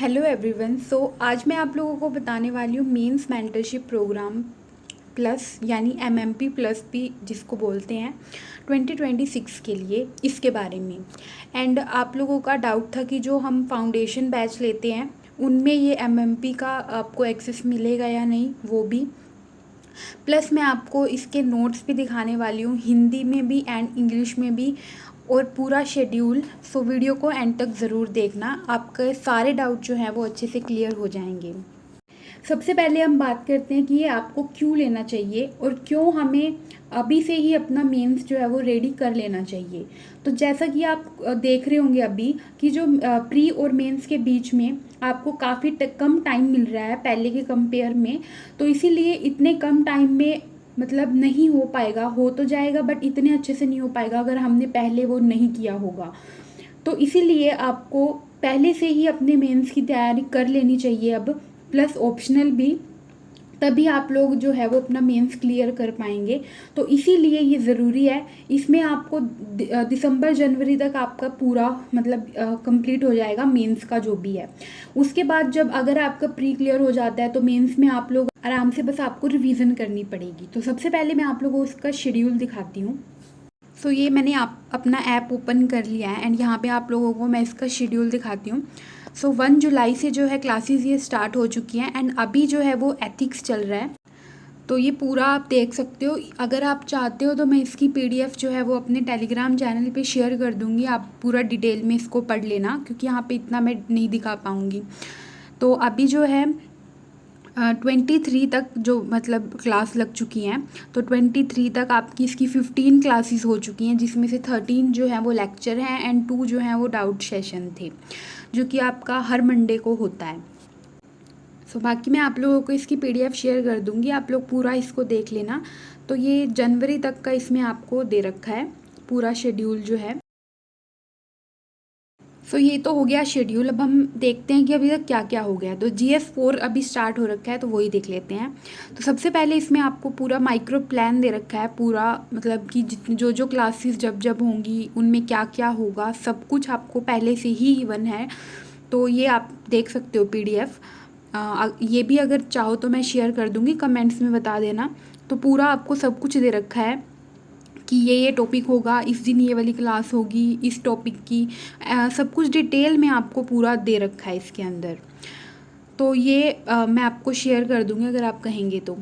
Hello everyone. आज मैं आप लोगों को बताने वाली हूँ मेंस मेंटरशिप प्रोग्राम प्लस यानी एमएमपी प्लस भी जिसको बोलते हैं 2026 के लिए इसके बारे में। एंड आप लोगों का डाउट था कि जो हम फाउंडेशन बैच लेते हैं उनमें ये एमएमपी का आपको एक्सेस मिलेगा या नहीं, वो भी प्लस मैं आपको इसके नोट्स भी दिखाने वाली हूँ, हिंदी में भी एंड इंग्लिश में भी, और पूरा शेड्यूल। सो वीडियो को एंड तक ज़रूर देखना, आपके सारे डाउट जो हैं वो अच्छे से क्लियर हो जाएंगे। सबसे पहले हम बात करते हैं कि ये आपको क्यों लेना चाहिए और क्यों हमें अभी से ही अपना मेंस जो है वो रेडी कर लेना चाहिए। तो जैसा कि आप देख रहे होंगे अभी कि जो प्री और मेंस के बीच में आपको काफ़ी कम टाइम मिल रहा है पहले के कंपेयर में। तो इसीलिए इतने कम टाइम में मतलब नहीं हो पाएगा, हो तो जाएगा बट इतने अच्छे से नहीं हो पाएगा अगर हमने पहले वो नहीं किया होगा। तो इसीलिए आपको पहले से ही अपने मेंस की तैयारी कर लेनी चाहिए अब, प्लस ऑप्शनल भी, तभी आप लोग जो है वो अपना मेंस क्लियर कर पाएंगे। तो इसीलिए ये ज़रूरी है। इसमें आपको दिसंबर जनवरी तक आपका पूरा मतलब कंप्लीट हो जाएगा मेंस का जो भी है। उसके बाद जब अगर आपका प्री क्लियर हो जाता है तो मेंस में आप लोग आराम से बस आपको रिवीजन करनी पड़ेगी। तो सबसे पहले मैं आप लोगों को उसका शेड्यूल दिखाती हूँ। ये मैंने अपना ऐप ओपन कर लिया है एंड यहाँ पे आप लोगों को मैं इसका शेड्यूल दिखाती हूँ। 1 जुलाई से जो है क्लासेस ये स्टार्ट हो चुकी हैं एंड अभी जो है वो एथिक्स चल रहा है। तो ये पूरा आप देख सकते हो। अगर आप चाहते हो तो मैं इसकी पीडीएफ जो है वो अपने टेलीग्राम चैनल पे शेयर कर दूँगी, आप पूरा डिटेल में इसको पढ़ लेना, क्योंकि यहाँ पे इतना मैं नहीं दिखा पाऊँगी। तो अभी जो है 23 तक जो मतलब क्लास लग चुकी हैं। तो 23 तक आपकी इसकी 15 क्लासेस हो चुकी हैं, जिसमें से 13 जो हैं वो लेक्चर हैं एंड 2 जो हैं वो डाउट सेशन थे, जो कि आपका हर मंडे को होता है। बाकी मैं आप लोगों को इसकी पीडीएफ शेयर कर दूंगी, आप लोग पूरा इसको देख लेना। तो ये जनवरी तक का इसमें आपको दे रखा है पूरा शेड्यूल जो है। ये तो हो गया शेड्यूल। अब हम देखते हैं कि अभी तक क्या क्या हो गया। तो GS4 अभी स्टार्ट हो रखा है, तो वही देख लेते हैं। तो सबसे पहले इसमें आपको पूरा माइक्रो प्लान दे रखा है, पूरा मतलब कि जितनी जो क्लासेस जब जब होंगी उनमें क्या क्या होगा सब कुछ आपको पहले से ही गिवन है। तो ये आप देख सकते हो पीडीएफ। ये भी अगर चाहो तो मैं शेयर कर दूँगी, कमेंट्स में बता देना। तो पूरा आपको सब कुछ दे रखा है कि ये टॉपिक होगा, इस दिन ये वाली क्लास होगी, इस टॉपिक की सब कुछ डिटेल में आपको पूरा दे रखा है इसके अंदर। तो ये मैं आपको शेयर कर दूँगी अगर आप कहेंगे तो।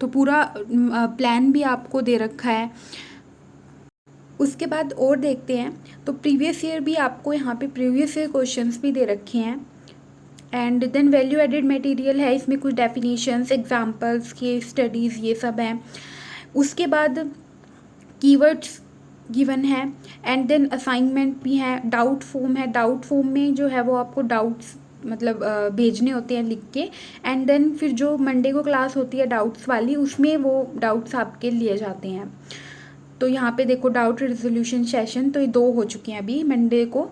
पूरा प्लान भी आपको दे रखा है। उसके बाद और देखते हैं। तो प्रीवियस ईयर भी आपको यहाँ पे प्रीवियस ईयर क्वेश्चंस भी दे रखे हैं and then value added material है, इसमें कुछ डेफिनेशंस, एग्जांपल्स, केस स्टडीज़ ये सब हैं। उसके बाद कीवर्ड्स गिवन है एंड देन असाइनमेंट भी है, डाउट फॉर्म है। डाउट फॉर्म में जो है वो आपको डाउट्स मतलब भेजने होते हैं लिख के, एंड देन फिर जो मंडे को क्लास होती है डाउट्स वाली, उसमें वो डाउट्स आपके लिए जाते हैं। तो यहाँ पे देखो डाउट रेजोल्यूशन सेशन, तो ये 2 हो चुके हैं अभी मंडे को।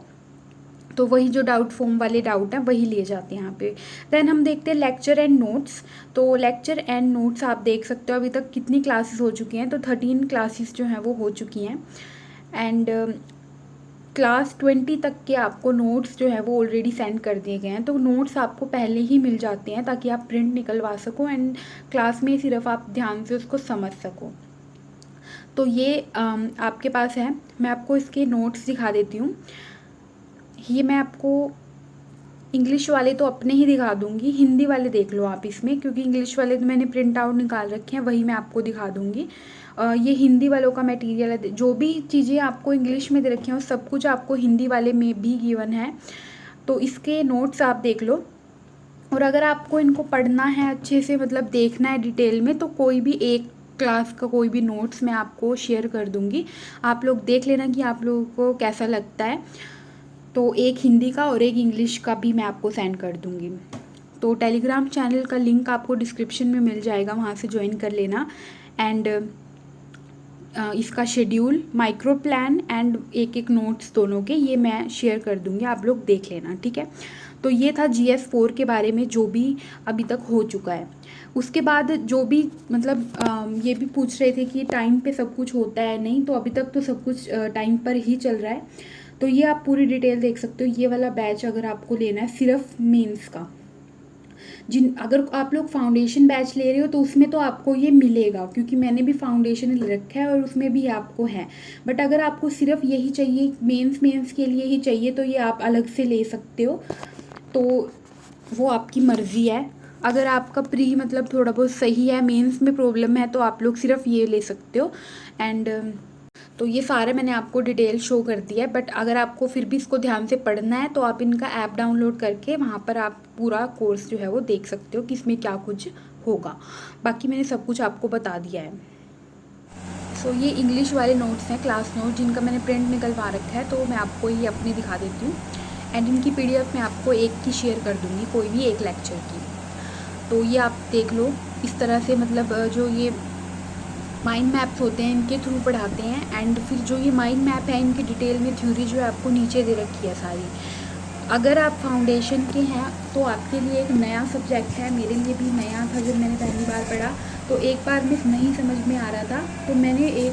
तो वही जो डाउट फॉर्म वाले डाउट हैं वही लिए जाते हैं यहाँ पे। देन हम देखते हैं लेक्चर एंड नोट्स। तो लेक्चर एंड नोट्स आप देख सकते हो अभी तक कितनी क्लासेस हो चुकी हैं। तो 13 क्लासेस जो हैं वो हो चुकी हैं एंड क्लास 20 तक के आपको नोट्स जो है वो ऑलरेडी सेंड कर दिए गए हैं। तो नोट्स आपको पहले ही मिल जाते हैं ताकि आप प्रिंट निकलवा सको एंड क्लास में सिर्फ आप ध्यान से उसको समझ सको। तो ये आपके पास है। मैं आपको इसके नोट्स दिखा देती हूँ। ये मैं आपको इंग्लिश वाले तो अपने ही दिखा दूंगी, हिंदी वाले देख लो आप इसमें, क्योंकि इंग्लिश वाले तो मैंने प्रिंट आउट निकाल रखे हैं, वही मैं आपको दिखा दूंगी। ये हिंदी वालों का मटेरियल है। जो भी चीज़ें आपको इंग्लिश में दे रखी हैं सब कुछ आपको हिंदी वाले में भी गिवन है। तो इसके नोट्स आप देख लो, और अगर आपको इनको पढ़ना है अच्छे से, मतलब देखना है डिटेल में, तो कोई भी एक क्लास का कोई भी नोट्स मैं आपको शेयर कर दूंगी, आप लोग देख लेना कि आप लोगों को कैसा लगता है। तो एक हिंदी का और एक इंग्लिश का भी मैं आपको सेंड कर दूंगी। तो टेलीग्राम चैनल का लिंक आपको डिस्क्रिप्शन में मिल जाएगा, वहाँ से ज्वाइन कर लेना। एंड इसका शेड्यूल, माइक्रो प्लान एंड एक नोट्स दोनों के ये मैं शेयर कर दूंगी, आप लोग देख लेना, ठीक है। तो ये था GS4 के बारे में जो भी अभी तक हो चुका है। उसके बाद जो भी मतलब ये भी पूछ रहे थे कि टाइम पे सब कुछ होता है नहीं, तो अभी तक तो सब कुछ टाइम पर ही चल रहा है। तो ये आप पूरी डिटेल देख सकते हो। ये वाला बैच अगर आपको लेना है सिर्फ मेंस का, अगर आप लोग फाउंडेशन बैच ले रहे हो तो उसमें तो आपको ये मिलेगा, क्योंकि मैंने भी फाउंडेशन ले रखा है और उसमें भी आपको है। बट अगर आपको सिर्फ यही चाहिए, मेंस के लिए ही चाहिए, तो ये आप अलग से ले सकते हो, तो वो आपकी मर्ज़ी है। अगर आपका प्री मतलब थोड़ा बहुत सही है, मेंस में प्रॉब्लम है, तो आप लोग सिर्फ ये ले सकते हो। एंड तो ये सारे मैंने आपको डिटेल शो कर दिया है। बट अगर आपको फिर भी इसको ध्यान से पढ़ना है तो आप इनका ऐप डाउनलोड करके वहाँ पर आप पूरा कोर्स जो है वो देख सकते हो कि इसमें क्या कुछ होगा। बाकी मैंने सब कुछ आपको बता दिया है। सो ये इंग्लिश वाले नोट्स हैं, क्लास नोट, जिनका मैंने प्रिंट निकलवा रखा है, तो मैं आपको ये अपने दिखा देती हूँ। एंड इनकी PDF मैं आपको एक की शेयर कर दूँगी, कोई भी एक लेक्चर की। तो ये आप देख लो इस तरह से, मतलब जो ये माइंड मैप्स होते हैं इनके थ्रू पढ़ाते हैं। एंड फिर जो ये माइंड मैप है इनकी डिटेल में थ्योरी जो है आपको नीचे दे रखी है सारी। अगर आप फाउंडेशन के हैं तो आपके लिए एक नया सब्जेक्ट है, मेरे लिए भी नया था जब मैंने पहली बार पढ़ा, तो एक बार में नहीं समझ में आ रहा था, तो मैंने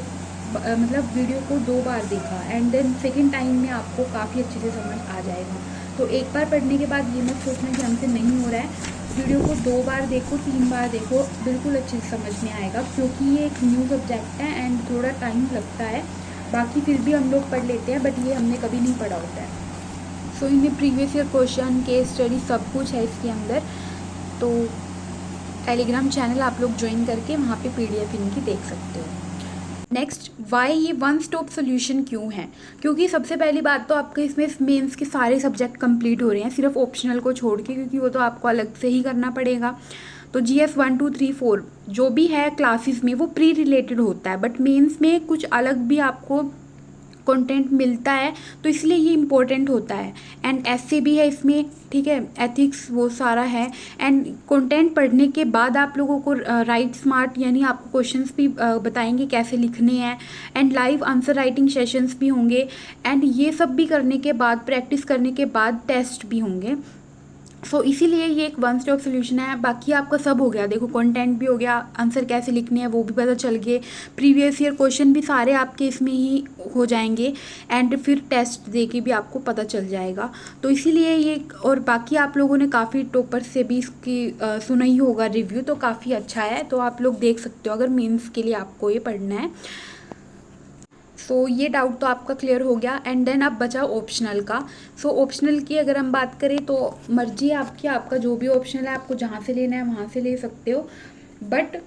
मतलब वीडियो को 2 बार देखा, एंड देन सेकेंड टाइम में आपको काफ़ी अच्छे से समझ आ जाएगा। तो एक बार पढ़ने के बाद ये मत सोचना कि हमसे नहीं हो रहा है, वीडियो को 2 बार देखो, 3 बार देखो, बिल्कुल अच्छे से समझ में आएगा, क्योंकि ये एक न्यू सब्जेक्ट है एंड थोड़ा टाइम लगता है। बाकी फिर भी हम लोग पढ़ लेते हैं, बट ये हमने कभी नहीं पढ़ा होता है। सो इनमें previous year question, case study सब कुछ है इसके अंदर। तो टेलीग्राम चैनल आप लोग ज्वाइन करके वहाँ पे PDF इनकी देख सकते हो। नेक्स्ट, वाई ये वन स्टॉप सोल्यूशन क्यों है? क्योंकि सबसे पहली बात तो आपके इसमें मेंस के सारे सब्जेक्ट कंप्लीट हो रहे हैं, सिर्फ ऑप्शनल को छोड़ के, क्योंकि वो तो आपको अलग से ही करना पड़ेगा। तो GS 1 2 3 4 जो भी है क्लासेस में वो प्री रिलेटेड होता है, बट मेंस में कुछ अलग भी आपको कंटेंट मिलता है, तो इसलिए ये इम्पोर्टेंट होता है। एंड ऐसे भी है इसमें, ठीक है, एथिक्स वो सारा है। एंड कंटेंट पढ़ने के बाद आप लोगों को राइट स्मार्ट, यानी आपको क्वेश्चंस भी बताएंगे कैसे लिखने हैं, and live answer writing sessions भी होंगे। एंड ये सब भी करने के बाद, प्रैक्टिस करने के बाद टेस्ट भी होंगे। सो इसीलिए ये एक वन स्टॉप सोल्यूशन है। बाकी आपका सब हो गया, देखो कंटेंट भी हो गया, आंसर कैसे लिखने हैं वो भी पता चल गए, प्रीवियस ईयर क्वेश्चन भी सारे आपके इसमें ही हो जाएंगे, एंड फिर टेस्ट दे के भी आपको पता चल जाएगा। तो इसीलिए ये, और बाकी आप लोगों ने काफ़ी टॉपर से भी इसकी सुना ही होगा रिव्यू, तो काफ़ी अच्छा है, तो आप लोग देख सकते हो अगर मेंस के लिए आपको ये पढ़ना है। सो ये डाउट तो आपका क्लियर हो गया। एंड देन अब बचा ऑप्शनल का। सो ऑप्शनल की अगर हम बात करें तो मर्जी है आपकी, आपका जो भी ऑप्शनल है आपको जहाँ से लेना है वहाँ से ले सकते हो, बट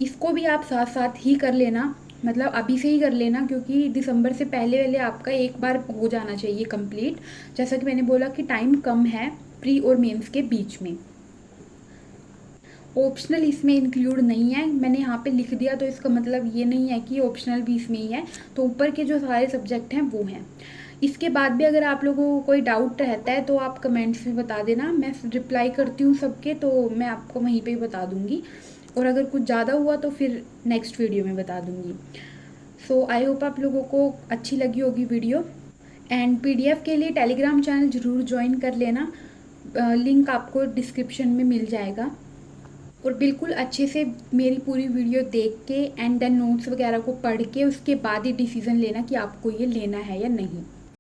इसको भी आप साथ साथ ही कर लेना, मतलब अभी से ही कर लेना, क्योंकि दिसंबर से पहले पहले आपका एक बार हो जाना चाहिए कंप्लीट। जैसा कि मैंने बोला कि टाइम कम है प्री और मेंस के बीच में। ऑप्शनल इसमें इंक्लूड नहीं है, मैंने यहाँ पे लिख दिया, तो इसका मतलब ये नहीं है कि ऑप्शनल भी इसमें ही है। तो ऊपर के जो सारे सब्जेक्ट हैं वो हैं। इसके बाद भी अगर आप लोगों को कोई डाउट रहता है तो आप कमेंट्स में बता देना, मैं रिप्लाई करती हूँ सबके, तो मैं आपको वहीं पे ही बता दूँगी। और अगर कुछ ज़्यादा हुआ तो फिर नेक्स्ट वीडियो में बता दूँगी। सो आई होप आप लोगों को अच्छी लगी होगी वीडियो। एंड PDF के लिए टेलीग्राम चैनल ज़रूर ज्वाइन कर लेना, लिंक आपको डिस्क्रिप्शन में मिल जाएगा। और बिल्कुल अच्छे से मेरी पूरी वीडियो देख के एंड देन नोट्स वगैरह को पढ़ के उसके बाद ही डिसीज़न लेना कि आपको ये लेना है या नहीं।